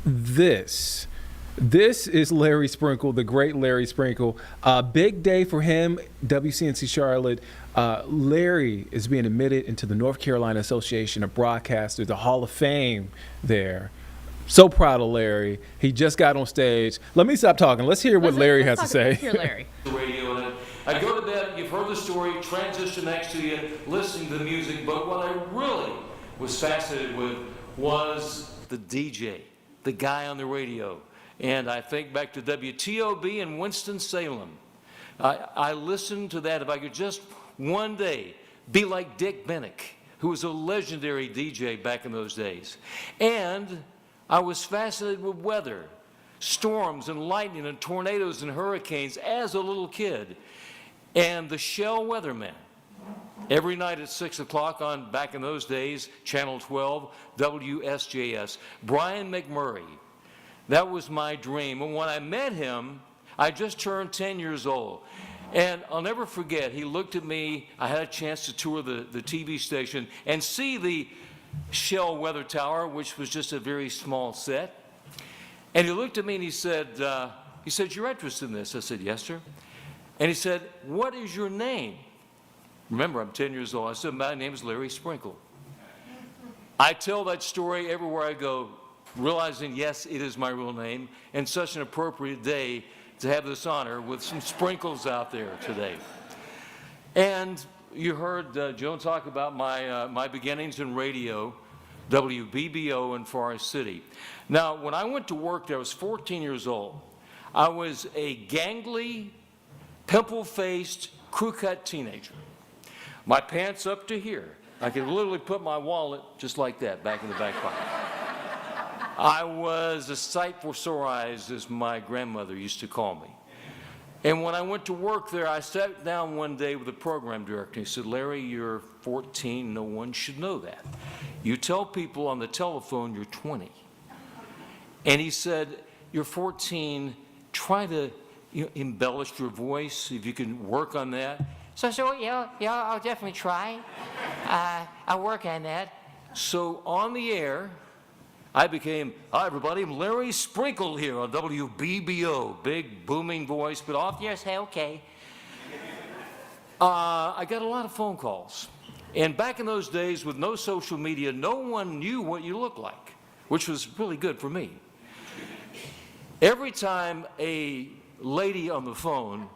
This. This is Larry Sprinkle, the great Larry Sprinkle. Big day for him, WCNC Charlotte. Larry is being admitted into the North Carolina Association of Broadcasters, the Hall of Fame there. So proud of Larry. He just got on stage. Let me stop talking. Let's hear what Larry has to say. Let's hear Larry. Radio and I go to bed, you've heard the story, transition next to you, listening to the music, but what I really was fascinated with was the DJ, the guy on the radio. And I think back to WTOB in Winston-Salem. I listened to that. If I could just one day be like Dick Bennick, who was a legendary DJ back in those days. And I was fascinated with weather, storms and lightning and tornadoes and hurricanes as a little kid. And the Shell weatherman, every night at 6 o'clock on, back in those days, Channel 12, WSJS, Brian McMurray. That was my dream. And when I met him, I just turned 10 years old. And I'll never forget, he looked at me. I had a chance to tour the TV station and see the Shell weather tower, which was just a very small set. And he looked at me and he said, you're interested in this? I said, yes, sir. And he said, what is your name? Remember, I'm 10 years old. I said, my name is Larry Sprinkle. I tell that story everywhere I go, realizing, yes, it is my real name, and such an appropriate day to have this honor with some sprinkles out there today. And you heard Joan talk about my beginnings in radio, WBBO in Forest City. Now, when I went to work there, I was 14 years old. I was a gangly, pimple-faced, crew-cut teenager. My pants up to here. I could literally put my wallet just like that back in the back pocket. I was a sight for sore eyes, as my grandmother used to call me. And when I went to work there, I sat down one day with the program director. He said, Larry, you're 14. No one should know that. You tell people on the telephone you're 20. And he said, you're 14. Try to embellish your voice, see if you can work on that. So I said, well, yeah, I'll definitely try. I'll work on that. So on the air, I became, hi everybody, I'm Larry Sprinkle here on WBBO. Big booming voice, but off. Yes, hey, okay. I got a lot of phone calls. And back in those days with no social media, no one knew what you looked like, which was really good for me. Every time a lady on the phone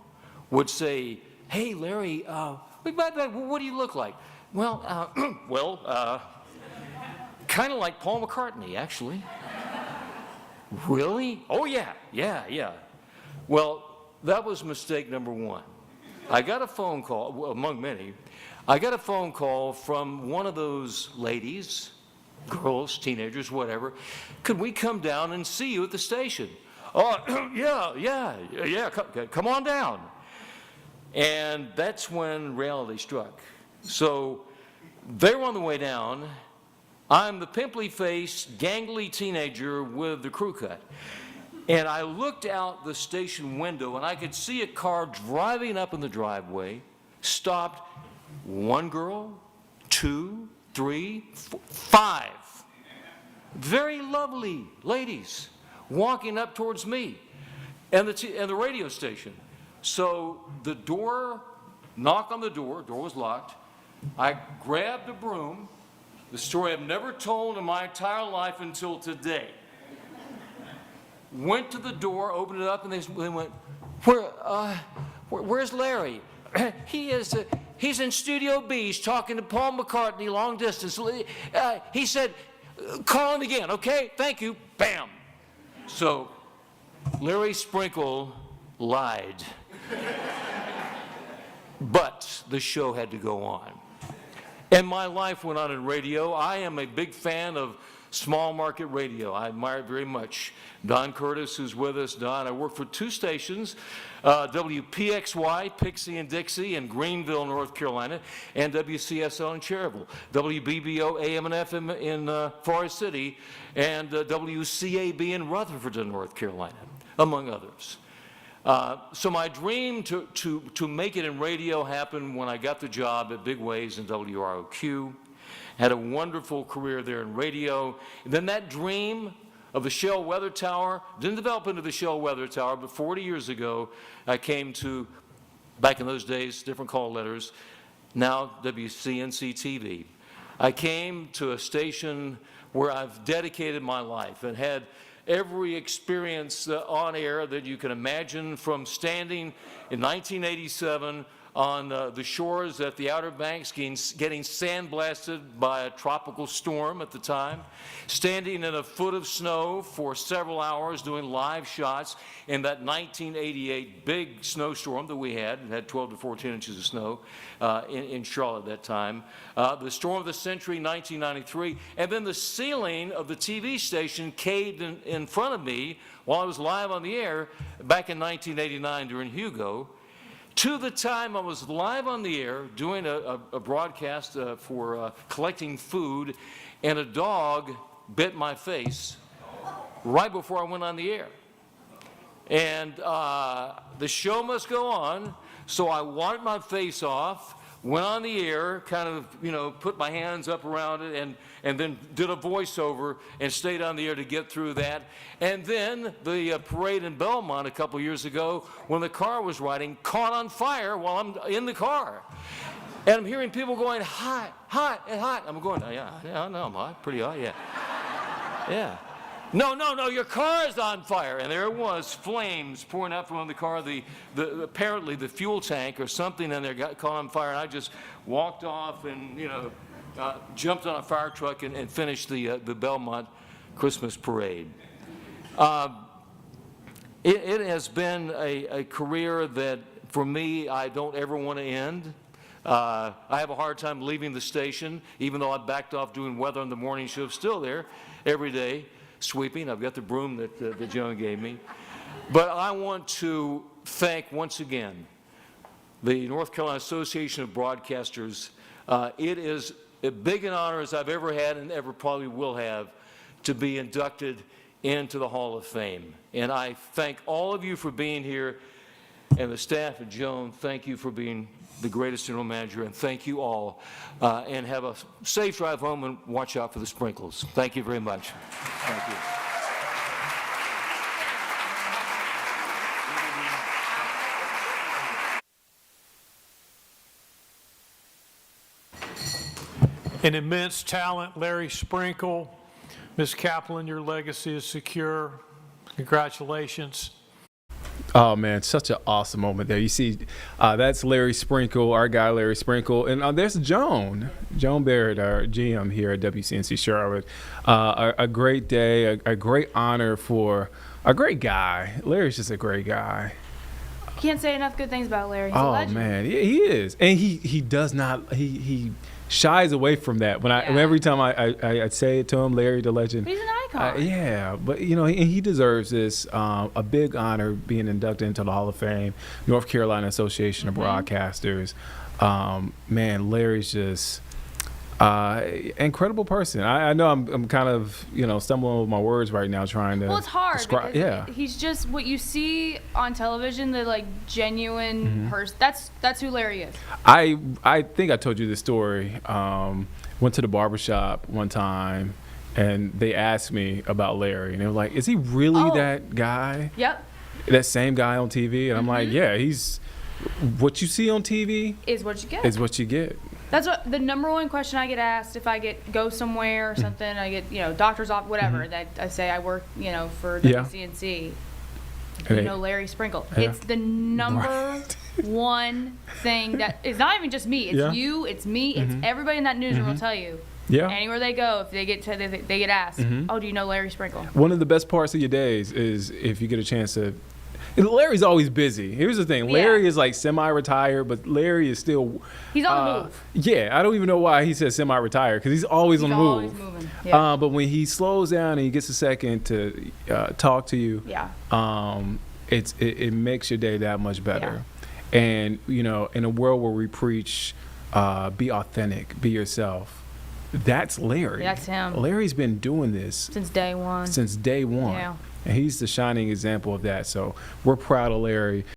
would say, hey Larry, what do you look like? Well, kind of like Paul McCartney, actually. Really? Oh, yeah. Well, that was mistake number one. I got a phone call, well, among many, I got a phone call from one of those ladies, girls, teenagers, whatever. Could we come down and see you at the station? Oh, yeah, come on down. And that's when reality struck. So they were on the way down. I'm the pimply-faced, gangly teenager with the crew cut. And I looked out the station window, and I could see a car driving up in the driveway, stopped. One girl, 2, 3, 4, 5. Very lovely ladies walking up towards me and the radio station. So the door, knock on the door was locked. I grabbed a broom, the story I've never told in my entire life until today. Went to the door, opened it up, and they went, where's Larry? He's in Studio B. He's talking to Paul McCartney, long distance. He said, call him again, okay? Thank you. Bam. So Larry Sprinkle lied. But the show had to go on. And my life went on in radio. I am a big fan of small market radio. I admire it very much. Don Curtis, who's with us. Don, I work for 2 stations, WPXY, Pixie and Dixie in Greenville, North Carolina, and WCSL in Cherryville, WBBO, AM and FM in Forest City, and WCAB in Rutherford, North Carolina, among others. So my dream to make it in radio happened when I got the job at Big Waves in WROQ. Had a wonderful career there in radio. And then that dream of the Shell Weather Tower. Didn't develop into the Shell Weather Tower, but 40 years ago, I came to, back in those days, different call letters, now WCNC TV. I came to a station where I've dedicated my life and had every experience on air that you can imagine, from standing in 1987 on the shores at the Outer Banks getting sandblasted by a tropical storm at the time, standing in a foot of snow for several hours doing live shots in that 1988 big snowstorm that we had. It had 12 to 14 inches of snow in Charlotte at that time. The storm of the century, 1993, and then the ceiling of the TV station caved in front of me while I was live on the air back in 1989 during Hugo. To the time I was live on the air doing a broadcast for collecting food, and a dog bit my face right before I went on the air. And the show must go on, so I wiped my face off, went on the air, kind of, put my hands up around it, and then did a voiceover and stayed on the air to get through that. And then the parade in Belmont a couple years ago, when the car was riding, caught on fire while I'm in the car. And I'm hearing people going, hot, hot, and hot. I'm going, yeah, I know I'm hot, pretty hot, yeah. Yeah. No, your car is on fire. And there it was, flames pouring out from the car. Apparently the fuel tank or something in there got caught on fire. And I just walked off and, jumped on a fire truck and finished the Belmont Christmas parade. It has been a career that, for me, I don't ever want to end. I have a hard time leaving the station, even though I backed off doing weather on the morning show. Still there every day, sweeping. I've got the broom that Joan gave me. But I want to thank once again the North Carolina Association of Broadcasters. It is as big an honor as I've ever had and ever probably will have to be inducted into the Hall of Fame. And I thank all of you for being here, and the staff at Joan, thank you for being the greatest general manager, and thank you all. And have a safe drive home, and watch out for the sprinkles. Thank you very much. Thank you. An immense talent, Larry Sprinkle. Ms. Kaplan, your legacy is secure. Congratulations. Oh, man, such an awesome moment there. You see, that's Larry Sprinkle, our guy Larry Sprinkle. And there's Joan Barrett, our GM here at WCNC Charlotte. A great day, a great honor for a great guy. Larry's just a great guy. Can't say enough good things about Larry. He's a legend. Man, he is. And he does not, he shies away from that. Every time I say it to him, Larry the legend. But he's an icon. Yeah, but he deserves this. A big honor being inducted into the Hall of Fame, North Carolina Association of Broadcasters. Man, Larry's just incredible person. I know I'm kind of stumbling with my words right now, trying to. Well, it's hard because yeah. He's just what you see on television, the genuine person. That's who Larry is. I think I told you this story. Went to the barbershop one time, and they asked me about Larry, and they were like, "Is he really that guy? Yep. That same guy on TV?" And I'm like, "Yeah, he's what you see on TV is what you get. Is what you get." That's what the number one question I get asked if I go somewhere or something. I get doctor's office, whatever. That I say I work for WCNC. Larry Sprinkle. Yeah. It's the number one thing that is not even just me. It's you. It's me. It's everybody in that newsroom will tell you. Yeah. Anywhere they go, if they get asked, "Oh, do you know Larry Sprinkle?" One of the best parts of your days is if you get a chance to. Larry's always busy. Here's the thing. Larry is like semi-retired, but Larry is still. He's on the move. Yeah, I don't even know why he says semi-retired, because he's always on the move. Always moving. Yeah. But when he slows down and he gets a second to talk to you, it makes your day that much better. Yeah. And in a world where we preach, be authentic, be yourself. That's Larry. That's him. Larry's been doing this since day one. Yeah. And he's the shining example of that. So we're proud of Larry.